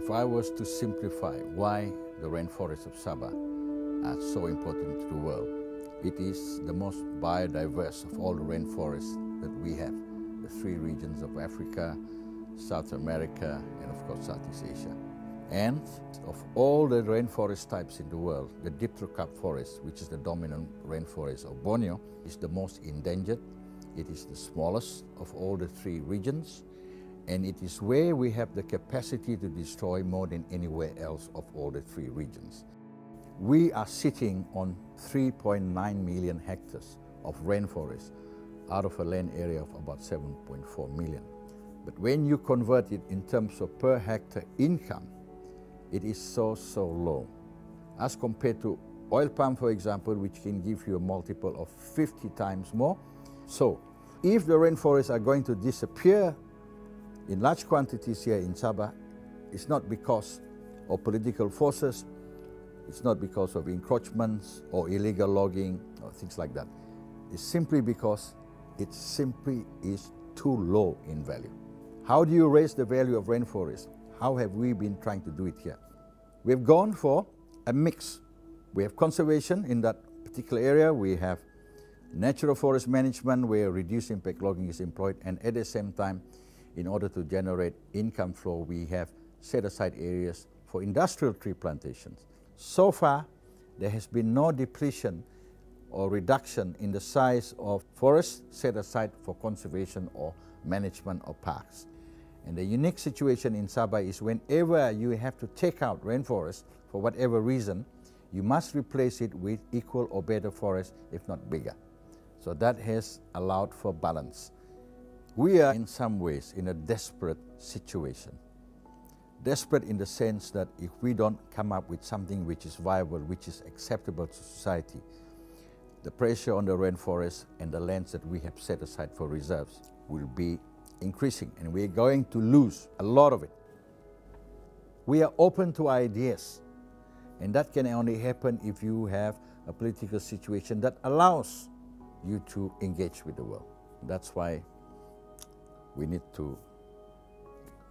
If I was to simplify why the rainforests of Sabah are so important to the world, it is the most biodiverse of all the rainforests that we have. The three regions of Africa, South America, and of course Southeast Asia. And of all the rainforest types in the world, the dipterocarp forest, which is the dominant rainforest of Borneo, is the most endangered. It is the smallest of all the three regions, and it is where we have the capacity to destroy more than anywhere else of all the three regions. We are sitting on 3.9 million hectares of rainforest out of a land area of about 7.4 million. But when you convert it in terms of per hectare income, it is so low. As compared to oil palm, for example, which can give you a multiple of 50 times more. So, if the rainforests are going to disappear in large quantities here in Sabah, it's not because of political forces, it's not because of encroachments or illegal logging or things like that. It's simply because it simply is too low in value. How do you raise the value of rainforest? How have we been trying to do it here? We've gone for a mix. We have conservation in that particular area. We have natural forest management where reduced impact logging is employed, and at the same time, in order to generate income flow, we have set aside areas for industrial tree plantations. So far, there has been no depletion or reduction in the size of forests set aside for conservation or management of parks. And the unique situation in Sabah is whenever you have to take out rainforest for whatever reason, you must replace it with equal or better forest, if not bigger. So that has allowed for balance. We are in some ways in a desperate situation. Desperate in the sense that if we don't come up with something which is viable, which is acceptable to society, the pressure on the rainforest and the lands that we have set aside for reserves will be increasing, and we're going to lose a lot of it. We are open to ideas, and that can only happen if you have a political situation that allows you to engage with the world. That's why we need to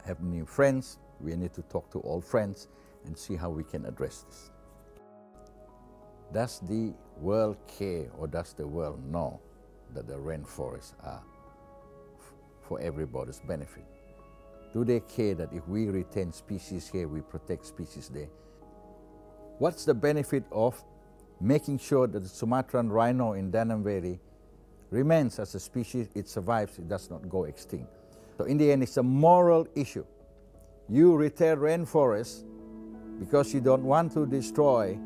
have new friends, we need to talk to old friends and see how we can address this. Does the world care, or does the world know that the rainforests are for everybody's benefit? Do they care that if we retain species here, we protect species there? What's the benefit of making sure that the Sumatran rhino in Danang Valley remains as a species, it survives, it does not go extinct? So in the end, it's a moral issue. You retain rainforests because you don't want to destroy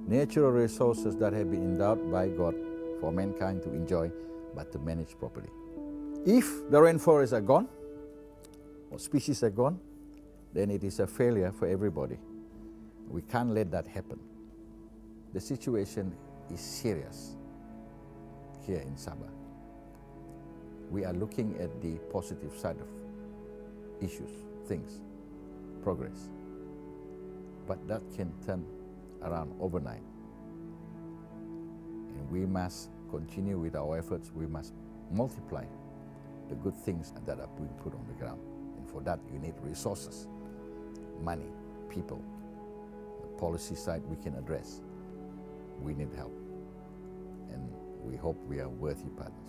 natural resources that have been endowed by God for mankind to enjoy, but to manage properly. If the rainforests are gone, or species are gone, then it is a failure for everybody. We can't let that happen. The situation is serious here in Sabah. We are looking at the positive side of issues, things, progress. But that can turn around overnight. And we must continue with our efforts. We must multiply the good things that are being put on the ground. And for that, you need resources, money, people. The policy side we can address. We need help. And we hope we are worthy partners.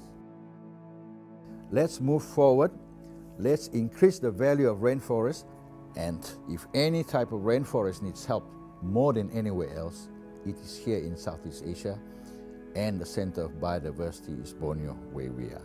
Let's move forward. Let's increase the value of rainforest. And if any type of rainforest needs help more than anywhere else, it is here in Southeast Asia. And the center of biodiversity is Borneo, where we are.